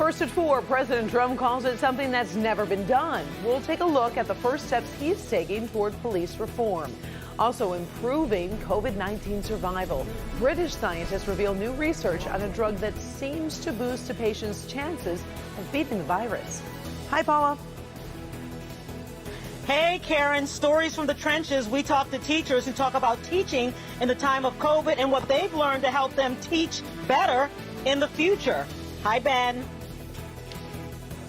First at 4, President Trump calls it something that's never been done. We'll take a look at the first steps he's taking toward police reform. Also improving COVID-19 survival. British scientists reveal new research on a drug that seems to boost a patient's chances of beating the virus. Hi, Paula. Hey, Karen, stories from the trenches. We talk to teachers who talk about teaching in the time of COVID and what they've learned to help them teach better in the future. Hi, Ben.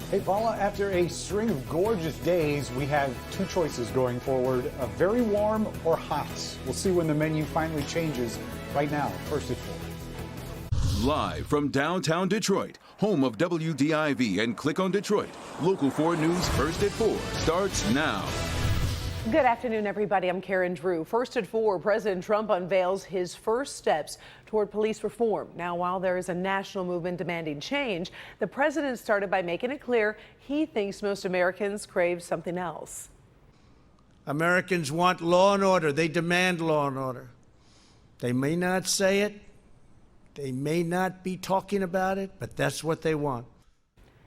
Hey, Paula, after a string of gorgeous days, we have two choices going forward, a very warm or hot. We'll see when the menu finally changes right now, first at 4. Live from downtown Detroit, home of WDIV and Click on Detroit, Local 4 News First at 4 starts now. Good afternoon, everybody. I'm Karen Drew. First at 4, President Trump unveils his first steps toward police reform. Now, while there is a national movement demanding change, the president started by making it clear he thinks most Americans crave something else. Americans want law and order. They demand law and order. They may not say it. They may not be talking about it, but that's what they want.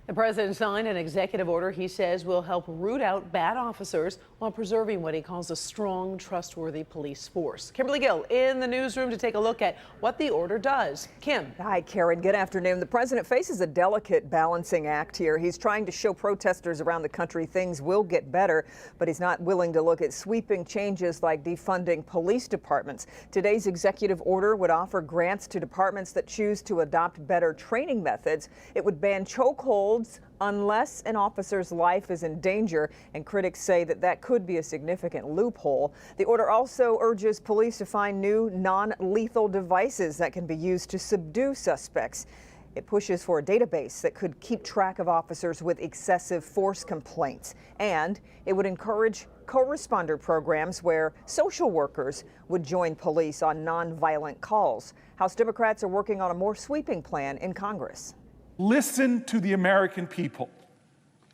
The president signed an executive order he says will help root out bad officers while preserving what he calls a strong, trustworthy police force. Kimberly Gill in the newsroom to take a look at what the order does. Kim. Hi, Karen. Good afternoon. The president faces a delicate balancing act here. He's trying to show protesters around the country things will get better, but he's not willing to look at sweeping changes like defunding police departments. Today's executive order would offer grants to departments that choose to adopt better training methods. It would ban chokeholds unless an officer's life is in danger, and critics say that could be a significant loophole. The order also urges police to find new non-lethal devices that can be used to subdue suspects. It pushes for a database that could keep track of officers with excessive force complaints, and it would encourage co-responder programs where social workers would join police on nonviolent calls. House Democrats are working on a more sweeping plan in Congress. Listen to the American people,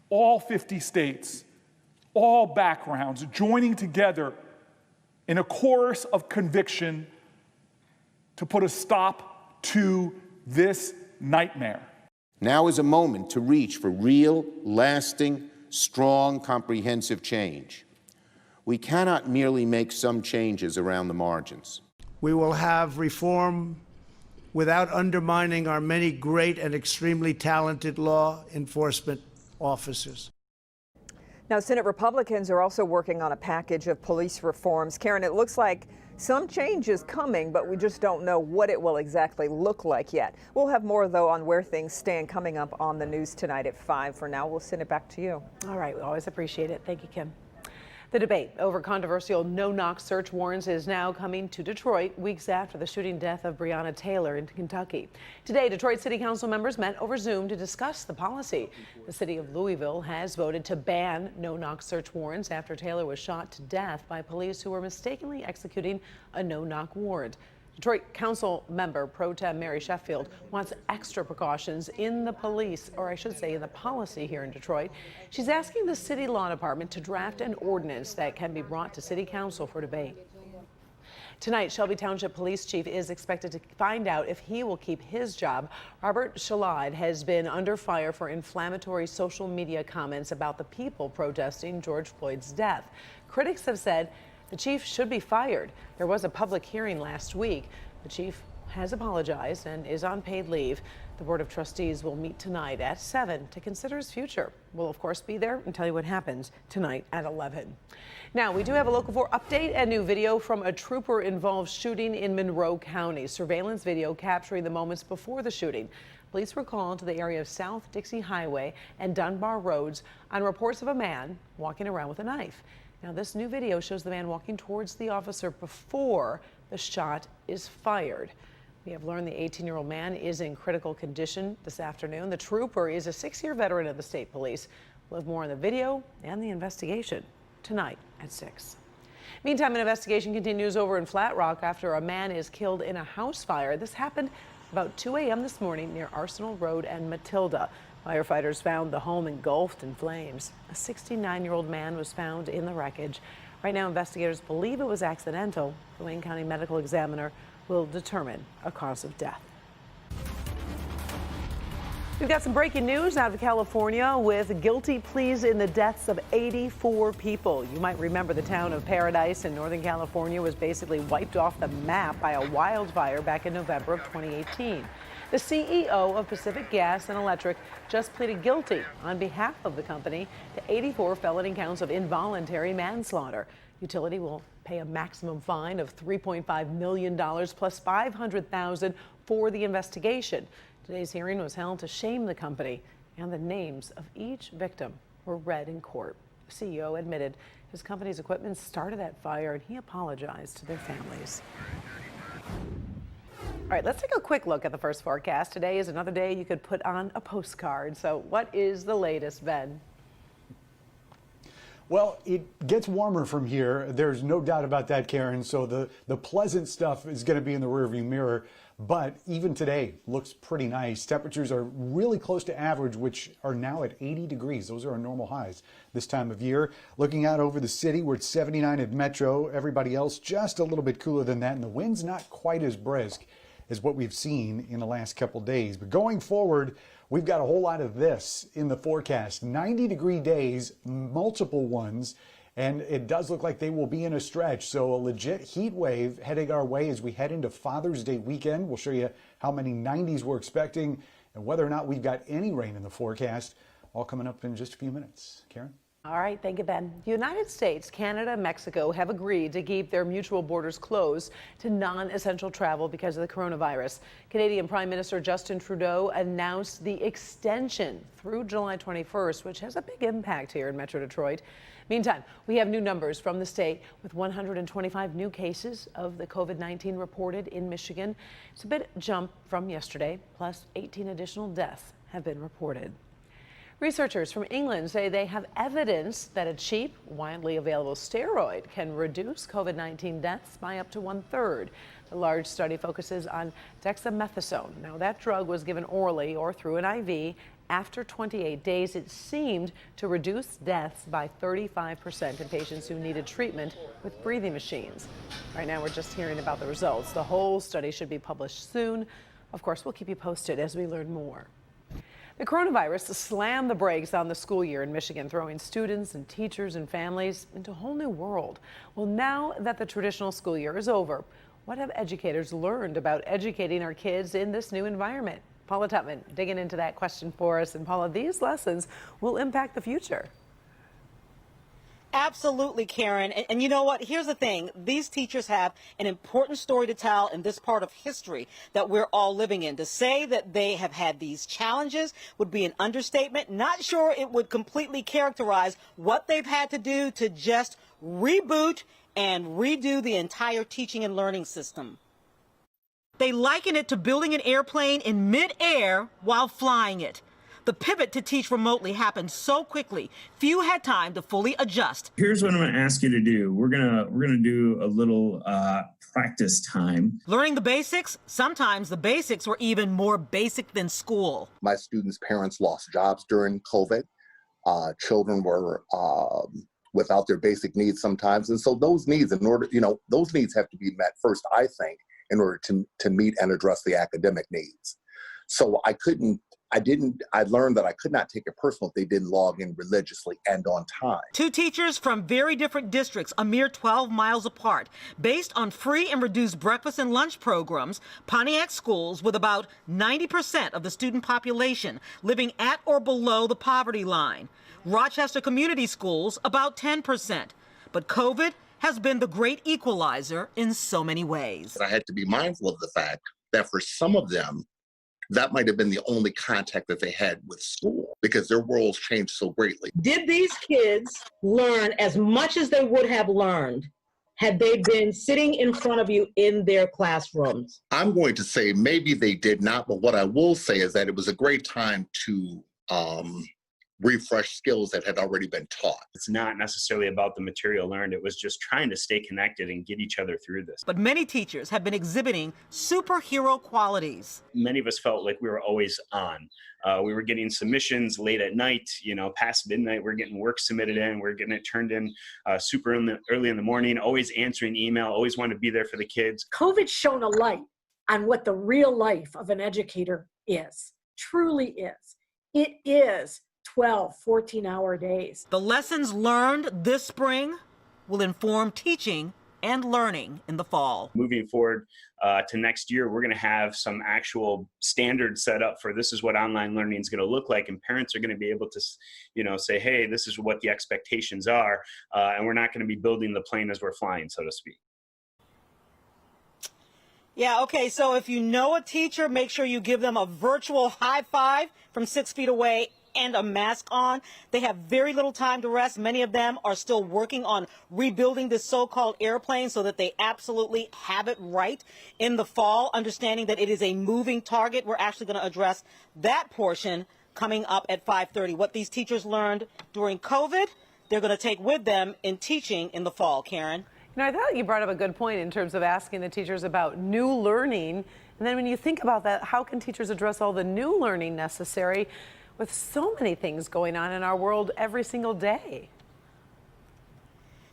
all 50 states, all backgrounds, joining together in a chorus of conviction to put a stop to this nightmare. Now is a moment to reach for real, lasting, strong, comprehensive change. We cannot merely make some changes around the margins. We will have reform without undermining our many great and extremely talented law enforcement officers. Now, Senate Republicans are also working on a package of police reforms. Karen, it looks like some change is coming, but we just don't know what it will exactly look like yet. We'll have more, though, on where things stand coming up on the news tonight at 5. For now, we'll send it back to you. All right. We always appreciate it. Thank you, Kim. The debate over controversial no-knock search warrants is now coming to Detroit weeks after the shooting death of Breonna Taylor in Kentucky. Today, Detroit City Council members met over Zoom to discuss the policy. The city of Louisville has voted to ban no-knock search warrants after Taylor was shot to death by police who were mistakenly executing a no-knock warrant. Detroit Council member Pro Tem Mary Sheffield wants extra precautions in the police, or I should say in the policy here in Detroit. She's asking the city law department to draft an ordinance that can be brought to city council for debate. Tonight, Shelby Township Police Chief is expected to find out if he will keep his job. Robert Shalad has been under fire for inflammatory social media comments about the people protesting George Floyd's death. Critics have said the chief should be fired. There was a public hearing last week. The chief has apologized and is on paid leave. The Board of Trustees will meet tonight at 7 to consider his future. We'll, of course, be there and tell you what happens tonight at 11. Now, we do have a Local 4 update and new video from a trooper-involved shooting in Monroe County. Surveillance video capturing the moments before the shooting. Police were called to the area of South Dixie Highway and Dunbar Roads on reports of a man walking around with a knife. Now, this new video shows the man walking towards the officer before the shot is fired. We have learned the 18-year-old man is in critical condition this afternoon. The trooper is a 6-year veteran of the state police. We'll have more on the video and the investigation tonight at 6. Meantime, an investigation continues over in Flat Rock after a man is killed in a house fire. This happened about 2 a.m. this morning near Arsenal Road and Matilda. Firefighters found the home engulfed in flames. A 69-year-old man was found in the wreckage. Right now, investigators believe it was accidental. The Wayne County Medical Examiner will determine a cause of death. We've got some breaking news out of California with guilty pleas in the deaths of 84 people. You might remember the town of Paradise in Northern California was basically wiped off the map by a wildfire back in November of 2018. The CEO of Pacific Gas and Electric just pleaded guilty on behalf of the company to 84 felony counts of involuntary manslaughter. Utility will pay a maximum fine of $3.5 million plus $500,000 for the investigation. Today's hearing was held to shame the company, and the names of each victim were read in court. The CEO admitted his company's equipment started that fire, and he apologized to their families. All right, let's take a quick look at the first forecast. Today is another day you could put on a postcard. So what is the latest, Ben? Well, it gets warmer from here. There's no doubt about that, Karen. So the pleasant stuff is going to be in the rearview mirror. But even today looks pretty nice. Temperatures are really close to average, which are now at 80 degrees. Those are our normal highs this time of year. Looking out over the city, we're at 79 at Metro. Everybody else just a little bit cooler than that. And the wind's not quite as brisk as what we've seen in the last couple days. But going forward, we've got a whole lot of this in the forecast. 90-degree days, multiple ones, and it does look like they will be in a stretch. So a legit heat wave heading our way as we head into Father's Day weekend. We'll show you how many 90s we're expecting and whether or not we've got any rain in the forecast. All coming up in just a few minutes. Karen? All right, thank you, Ben. The United States, Canada, and Mexico have agreed to keep their mutual borders closed to non-essential travel because of the coronavirus. Canadian Prime Minister Justin Trudeau announced the extension through July 21st, which has a big impact here in Metro Detroit. Meantime, we have new numbers from the state with 125 new cases of the COVID-19 reported in Michigan. It's a bit jump from yesterday, plus 18 additional deaths have been reported. Researchers from England say they have evidence that a cheap, widely available steroid can reduce COVID-19 deaths by up to 1/3. The large study focuses on dexamethasone. Now, that drug was given orally or through an IV. After 28 days, it seemed to reduce deaths by 35% in patients who needed treatment with breathing machines. Right now, we're just hearing about the results. The whole study should be published soon. Of course, we'll keep you posted as we learn more. The coronavirus slammed the brakes on the school year in Michigan, throwing students and teachers and families into a whole new world. Well, now that the traditional school year is over, what have educators learned about educating our kids in this new environment? Paula Tutman digging into that question for us. And Paula, these lessons will impact the future. Absolutely, Karen. And you know what? Here's the thing. These teachers have an important story to tell in this part of history that we're all living in. To say that they have had these challenges would be an understatement. Not sure it would completely characterize what they've had to do to just reboot and redo the entire teaching and learning system. They liken it to building an airplane in midair while flying it. The pivot to teach remotely happened so quickly, few had time to fully adjust. Here's what I'm going to ask you to do. We're gonna do a little practice time. Learning the basics. Sometimes the basics were even more basic than school. My students' parents lost jobs during COVID. Children were without their basic needs sometimes, and so those needs, those needs have to be met first, I think, in order to meet and address the academic needs. So I learned that I could not take it personal if they didn't log in religiously and on time. Two teachers from very different districts, a mere 12 miles apart. Based on free and reduced breakfast and lunch programs, Pontiac schools with about 90% of the student population living at or below the poverty line. Rochester Community Schools, about 10%. But COVID has been the great equalizer in so many ways. I had to be mindful of the fact that for some of them, that might have been the only contact that they had with school because their worlds changed so greatly. Did these kids learn as much as they would have learned had they been sitting in front of you in their classrooms? I'm going to say maybe they did not, but what I will say is that it was a great time to refresh skills that had already been taught. It's not necessarily about the material learned. It was just trying to stay connected and get each other through this. But many teachers have been exhibiting superhero qualities. Many of us felt like we were always on. We were getting submissions late at night, past midnight. We're getting work submitted in. We're getting it turned in super early in the morning, always answering email, always want to be there for the kids. COVID shone a light on what the real life of an educator is. truly is. It is 12, 14-hour days. The lessons learned this spring will inform teaching and learning in the fall. Moving forward to next year, we're going to have some actual standards set up for this is what online learning is going to look like, and parents are going to be able to, say, hey, this is what the expectations are, and we're not going to be building the plane as we're flying, so to speak. Yeah, okay, so if you know a teacher, make sure you give them a virtual high five from 6 feet away and a mask on. They have very little time to rest. Many of them are still working on rebuilding this so-called airplane so that they absolutely have it right in the fall, understanding that it is a moving target. We're actually going to address that portion coming up at 5:30. What these teachers learned during COVID, they're going to take with them in teaching in the fall. Karen? I thought you brought up a good point in terms of asking the teachers about new learning. And then when you think about that, how can teachers address all the new learning necessary with so many things going on in our world every single day?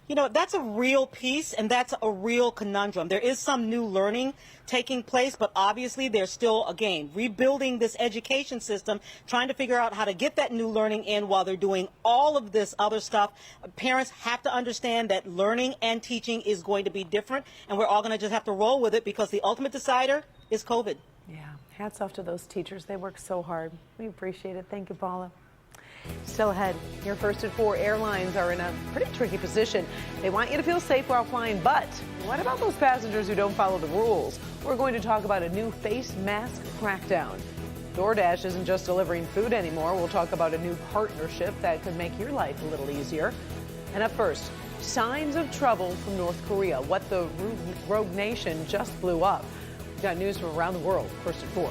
That's a real piece, and that's a real conundrum. There is some new learning taking place, but obviously they're still, again, rebuilding this education system, trying to figure out how to get that new learning in while they're doing all of this other stuff. Parents have to understand that learning and teaching is going to be different, and we're all going to just have to roll with it because the ultimate decider is COVID. Yeah, hats off to those teachers. They work so hard. We appreciate it. Thank you, Paula. Still ahead, your first at 4 airlines are in a pretty tricky position. They want you to feel safe while flying, but what about those passengers who don't follow the rules? We're going to talk about a new face mask crackdown. DoorDash isn't just delivering food anymore. We'll talk about a new partnership that could make your life a little easier. And up first, signs of trouble from North Korea, what the rogue nation just blew up. We've got news from around the world, first at 4.